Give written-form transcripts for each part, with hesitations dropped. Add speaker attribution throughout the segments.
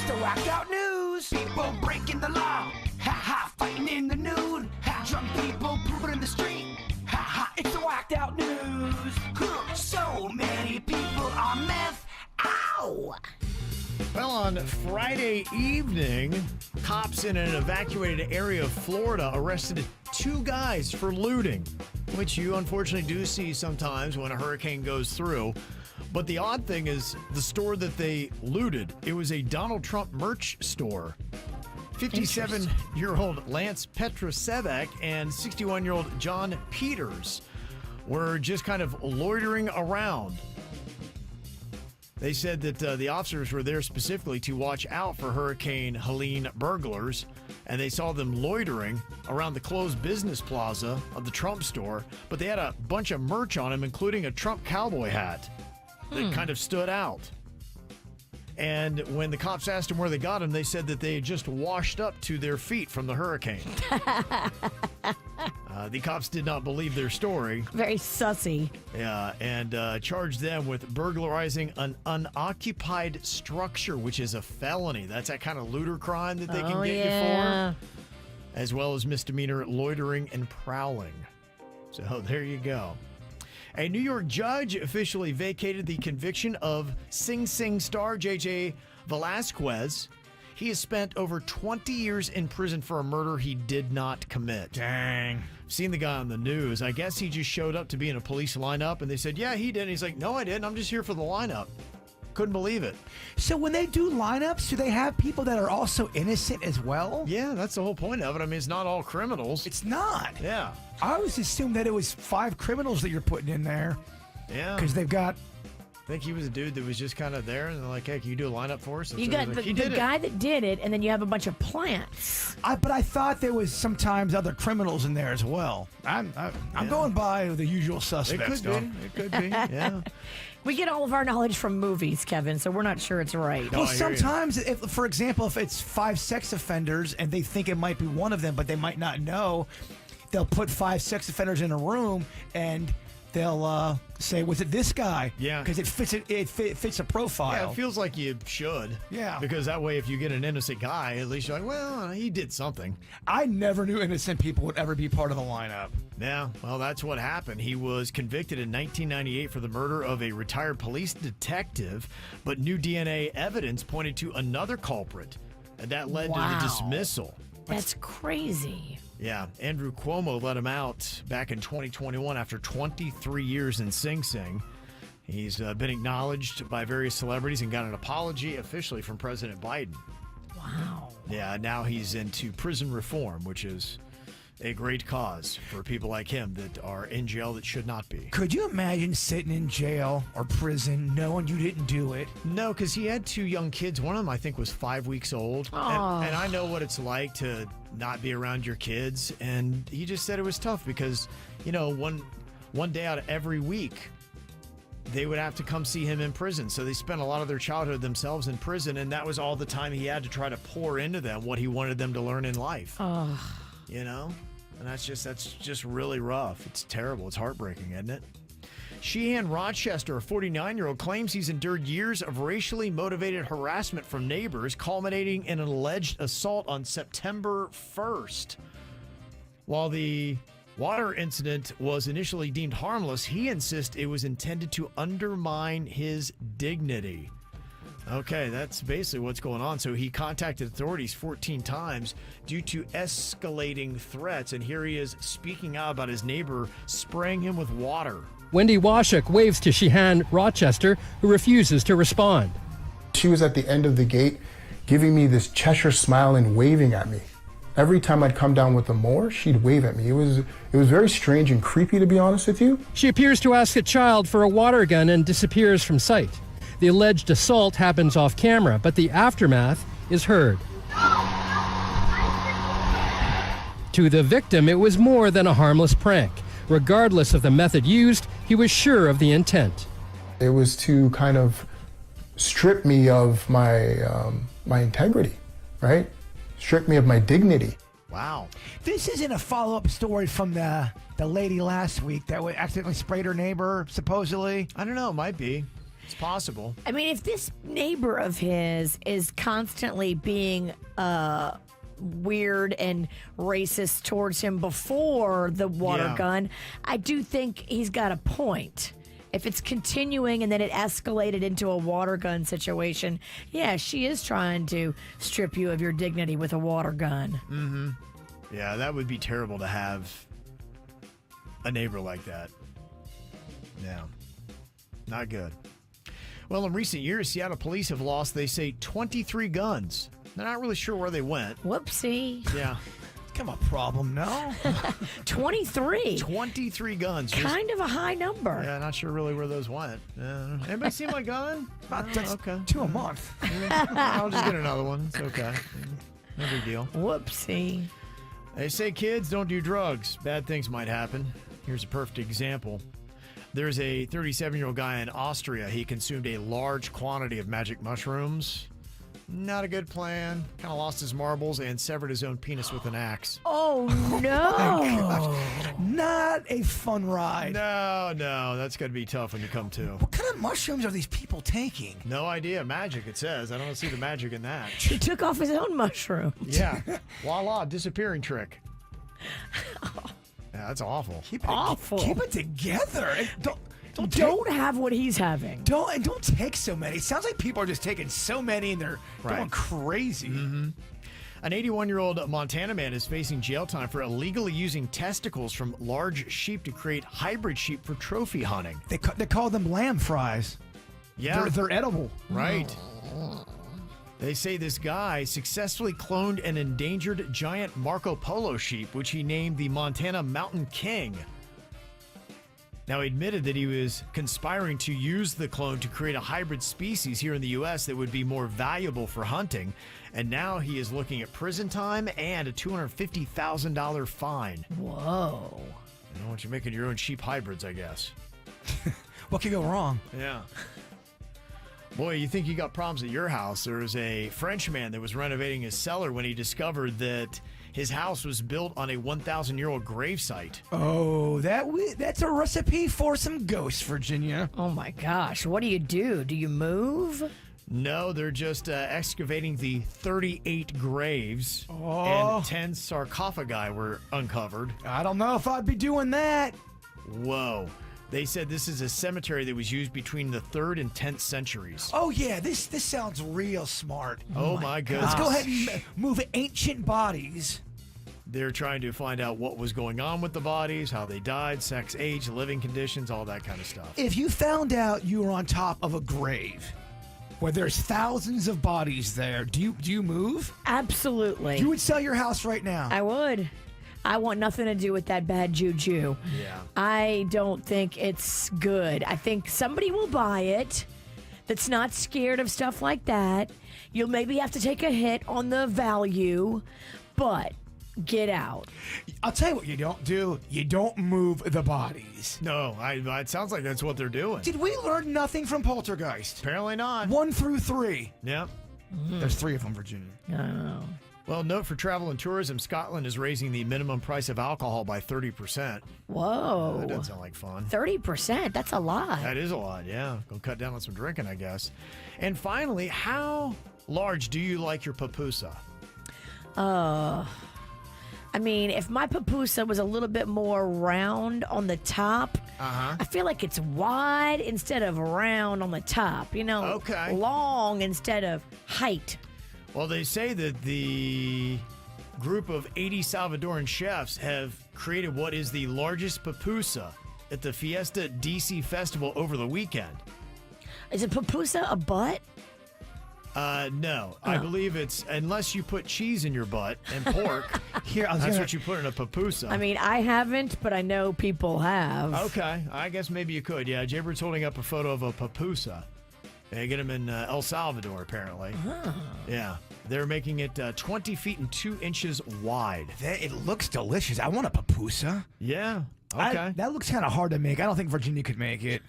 Speaker 1: the whacked out news. People breaking the law. Ha ha, fighting in the nude. Ha, drunk people pooping in the street. Ha ha, it's the whacked out news. Huh, so many people on meth. Ow!
Speaker 2: Well, on Friday evening, cops in an evacuated area of Florida arrested 2 guys for looting, which you unfortunately do see sometimes when a hurricane goes through. But the odd thing is the store that they looted, it was a Donald Trump merch store. 57-year-old Lance Petrosevich and 61-year-old John Peters were just kind of loitering around. They said that the officers were there specifically to watch out for Hurricane Helene burglars, and they saw them loitering around the closed business plaza of the Trump store, but they had a bunch of merch on them, including a Trump cowboy hat that kind of stood out. And when the cops asked them where they got them, they said that they had just washed up to their feet from the hurricane. The cops did not believe their story.
Speaker 3: Very sussy.
Speaker 2: Yeah, and charged them with burglarizing an unoccupied structure, which is a felony. That's that kind of looter crime that they can get you for. As well as misdemeanor loitering and prowling. So there you go. A New York judge officially vacated the conviction of Sing Sing star J.J. Velasquez. He has spent over 20 years in prison for a murder he did not commit.
Speaker 1: Dang.
Speaker 2: I've seen the guy on the news. I guess he just showed up to be in a police lineup, and they said, yeah, he did. And he's like, no, I didn't. I'm just here for the lineup. Couldn't believe it.
Speaker 1: So when they do lineups, do they have people that are also innocent as well?
Speaker 2: Yeah, that's the whole point of it. I mean, it's not all criminals.
Speaker 1: It's not.
Speaker 2: Yeah.
Speaker 1: I always assumed that it was 5 criminals that you're putting in there.
Speaker 2: Yeah.
Speaker 1: Because they've got...
Speaker 2: I think he was a dude that was just kind of there, and they're like, hey, can you do a lineup for us? And
Speaker 3: You
Speaker 2: so
Speaker 3: got
Speaker 2: he's like,
Speaker 3: the guy that did it, and then you have a bunch of plants.
Speaker 1: But I thought there was sometimes other criminals in there as well. I'm going by the usual
Speaker 2: It
Speaker 1: suspects.
Speaker 2: could be. It could be. Yeah.
Speaker 3: We get all of our knowledge from movies, Kevin, so we're not sure it's right.
Speaker 2: No,
Speaker 1: Well,
Speaker 2: I hear you.
Speaker 1: sometimes, if, for example, if it's 5 sex offenders and they think it might be one of them, but they might not know, they'll put 5 sex offenders in a room and they'll say, was it this guy?
Speaker 2: Yeah.
Speaker 1: Because it fits a profile.
Speaker 2: Yeah, it feels like you should.
Speaker 1: Yeah.
Speaker 2: Because that way, if you get an innocent guy, at least you're like, well, he did something.
Speaker 1: I never knew innocent people would ever be part of the lineup.
Speaker 2: Yeah, well, that's what happened. He was convicted in 1998 for the murder of a retired police detective, but new DNA evidence pointed to another culprit, and that led to the dismissal.
Speaker 3: That's crazy.
Speaker 2: Yeah, Andrew Cuomo let him out back in 2021 after 23 years in Sing Sing. He's been acknowledged by various celebrities and got an apology officially from President Biden.
Speaker 3: Wow.
Speaker 2: Yeah, now he's into prison reform, which is a great cause for people like him that are in jail that should not be.
Speaker 1: Could you imagine sitting in jail or prison knowing you didn't do it?
Speaker 2: No, because he had 2 young kids. One of them, I think, was 5 weeks old. And I know what it's like to not be around your kids. And he just said it was tough because, you know, one day out of every week, they would have to come see him in prison. So they spent a lot of their childhood themselves in prison. And that was all the time he had to try to pour into them what he wanted them to learn in life. You know? And that's just really rough. It's terrible. It's heartbreaking, isn't it? Sheehan Rochester, a 49-year-old, claims he's endured years of racially motivated harassment from neighbors, culminating in an alleged assault on September 1st. While the water incident was initially deemed harmless, he insists it was intended to undermine his dignity. Okay, that's basically what's going on. So he contacted authorities 14 times due to escalating threats, and here he is speaking out about his neighbor spraying him with water.
Speaker 4: Wendy Washuk waves to Sheehan Rochester, who refuses to respond.
Speaker 5: She was at the end of the gate giving me this Cheshire smile and waving at me. Every time I'd come down with the mower, she'd wave at me. It was very strange and creepy, to be honest with you.
Speaker 4: She appears to ask a child for a water gun and disappears from sight. The alleged assault happens off camera, but the aftermath is heard. To the victim, it was more than a harmless prank. Regardless of the method used, he was sure of the intent.
Speaker 5: It was to kind of strip me of my my integrity, right? Strip me of my dignity.
Speaker 2: Wow.
Speaker 1: This isn't a follow-up story from the lady last week that accidentally sprayed her neighbor, supposedly.
Speaker 2: I don't know. It might be. It's possible.
Speaker 3: I mean, if this neighbor of his is constantly being weird and racist towards him before the water
Speaker 2: Yeah.
Speaker 3: gun, I do think he's got a point. If it's continuing and then it escalated into a water gun situation, yeah, she is trying to strip you of your dignity with a water gun.
Speaker 2: Yeah, that would be terrible to have a neighbor like that. Yeah, not good. Well, in recent years, Seattle police have lost, they say, 23 guns. They're not really sure where they went.
Speaker 3: Whoopsie.
Speaker 2: Yeah,
Speaker 6: It's kind of a problem, no?
Speaker 3: 23.
Speaker 2: 23 guns. Just-
Speaker 3: Kind of a high number.
Speaker 2: yeah, not sure really where those went. Anybody see my gun?
Speaker 6: That's
Speaker 2: okay.
Speaker 6: 2 a month.
Speaker 2: I'll just get another one. It's okay. No big deal.
Speaker 3: Whoopsie.
Speaker 2: They say kids don't do drugs. Bad things might happen. Here's a perfect example. There's a 37-year-old guy in Austria. He consumed a large quantity of magic mushrooms. Not a good plan. Kind of lost his marbles and severed his own penis with an axe.
Speaker 3: Oh, no.
Speaker 6: Not a fun ride.
Speaker 2: No, that's going to be tough when you come to.
Speaker 6: What kind of mushrooms are these people taking?
Speaker 2: No idea. Magic, it says. I don't see the magic in that.
Speaker 3: He took off his own mushroom.
Speaker 2: Yeah. Voila, disappearing trick. Yeah, that's awful.
Speaker 3: Awful.
Speaker 6: Keep it together. And
Speaker 3: Don't have what he's having.
Speaker 6: don't take so many. It sounds like people are just taking so many and they're going
Speaker 2: Right.
Speaker 6: crazy.
Speaker 2: An 81-year-old Montana man is facing jail time for illegally using testicles from large sheep to create hybrid sheep for trophy hunting.
Speaker 6: They call them lamb fries.
Speaker 2: Yeah,
Speaker 6: They're edible.
Speaker 2: right. They say this guy successfully cloned an endangered giant Marco Polo sheep, which he named the Montana Mountain King. Now, he admitted that he was conspiring to use the clone to create a hybrid species here in the U.S. that would be more valuable for hunting. And now he is looking at prison time and a $250,000 fine.
Speaker 3: Whoa.
Speaker 2: You know, once you're making your own sheep hybrids, I guess.
Speaker 6: What could go wrong?
Speaker 2: Yeah. Boy, you think you got problems at your house. There was a French man that was renovating his cellar when he discovered that his house was built on a 1,000-year-old gravesite.
Speaker 6: Oh, that's a recipe for some ghosts, Virginia.
Speaker 3: Oh my gosh. What do? Do you move?
Speaker 2: No, they're just excavating the 38 graves,
Speaker 6: Oh.
Speaker 2: and 10 sarcophagi were uncovered.
Speaker 6: I don't know if I'd be doing that.
Speaker 2: Whoa. They said this is a cemetery that was used between the 3rd and 10th centuries.
Speaker 6: Oh yeah, this sounds real smart.
Speaker 2: Oh my goodness.
Speaker 6: Let's go ahead and move ancient bodies.
Speaker 2: They're trying to find out what was going on with the bodies, how they died, sex, age, living conditions, all that kind of stuff.
Speaker 6: If you found out you were on top of a grave where there's thousands of bodies there, do you move?
Speaker 3: Absolutely.
Speaker 6: You would sell your house right now.
Speaker 3: I would. I want nothing to do with that bad juju.
Speaker 2: Yeah.
Speaker 3: I don't think it's good. I think somebody will buy it that's not scared of stuff like that. You'll maybe have to take a hit on the value, but get out.
Speaker 6: I'll tell you what you don't do. You don't move the bodies.
Speaker 2: No, it sounds like that's what they're doing.
Speaker 6: Did we learn nothing from Poltergeist?
Speaker 2: Apparently not.
Speaker 6: 1 through 3.
Speaker 2: Yep.
Speaker 6: There's 3 of them, Virginia.
Speaker 3: Oh.
Speaker 2: Well, note for travel and tourism, Scotland is raising the minimum price of alcohol by 30%.
Speaker 3: Whoa.
Speaker 2: That doesn't sound like fun.
Speaker 3: 30%. That's a lot.
Speaker 2: That is a lot, yeah. Go cut down on some drinking, I guess. And finally, how large do you like your papusa?
Speaker 3: I mean, if my papusa was a little bit more round on the top, I feel like it's wide instead of round on the top. You know,
Speaker 2: Okay.
Speaker 3: long instead of height.
Speaker 2: Well, they say that the group of 80 Salvadoran chefs have created what is the largest pupusa at the Fiesta DC Festival over the weekend.
Speaker 3: Is a papusa a butt?
Speaker 2: No, I believe it's unless you put cheese in your butt and pork.
Speaker 6: Here, I was
Speaker 2: That's
Speaker 6: gonna,
Speaker 2: what you put in a pupusa.
Speaker 3: I mean, I haven't, but I know people have.
Speaker 2: Okay, I guess maybe you could. Yeah, Jaybird's holding up a photo of a papusa. They get them in El Salvador, apparently. Yeah, they're making it 20 feet and 2 inches wide.
Speaker 6: it looks delicious. I want a papusa.
Speaker 2: Yeah, Okay.
Speaker 6: That looks kind of hard to make. I don't think Virginia could make it.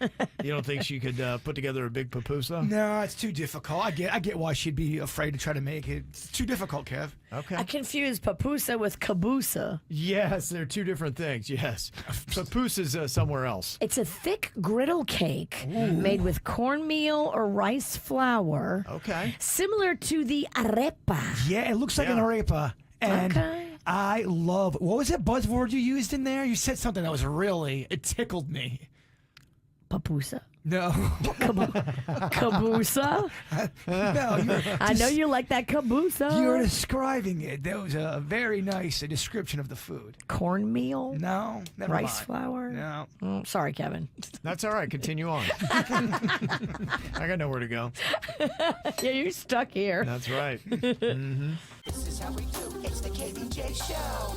Speaker 2: You don't think she could put together a big pupusa?
Speaker 6: No, it's too difficult. I get why she'd be afraid to try to make it. It's too difficult, Kev.
Speaker 2: Okay.
Speaker 3: I confuse papusa with kabusa.
Speaker 2: Yes, they're two different things. Yes. Pupusa's somewhere else.
Speaker 3: It's a thick griddle cake made with cornmeal or rice flour,
Speaker 2: Okay.
Speaker 3: similar to the arepa.
Speaker 6: Yeah, it looks like an
Speaker 2: Yeah.
Speaker 6: arepa. And
Speaker 3: Okay.
Speaker 6: I love, what was that buzzword you used in there? You said something that was it tickled me.
Speaker 3: Papusa.
Speaker 6: No.
Speaker 3: Kabusa.
Speaker 6: No,
Speaker 3: I know you like that kabusa.
Speaker 6: you're describing it. That was a very nice description of the food.
Speaker 3: Cornmeal,
Speaker 6: No, never
Speaker 3: rice
Speaker 6: mind.
Speaker 3: flour.
Speaker 6: No.
Speaker 3: Sorry, Kevin.
Speaker 2: That's all right. Continue on. I got nowhere to go.
Speaker 3: Yeah, you're stuck here.
Speaker 2: That's right.
Speaker 1: This is how we do. It's the KVJ Show.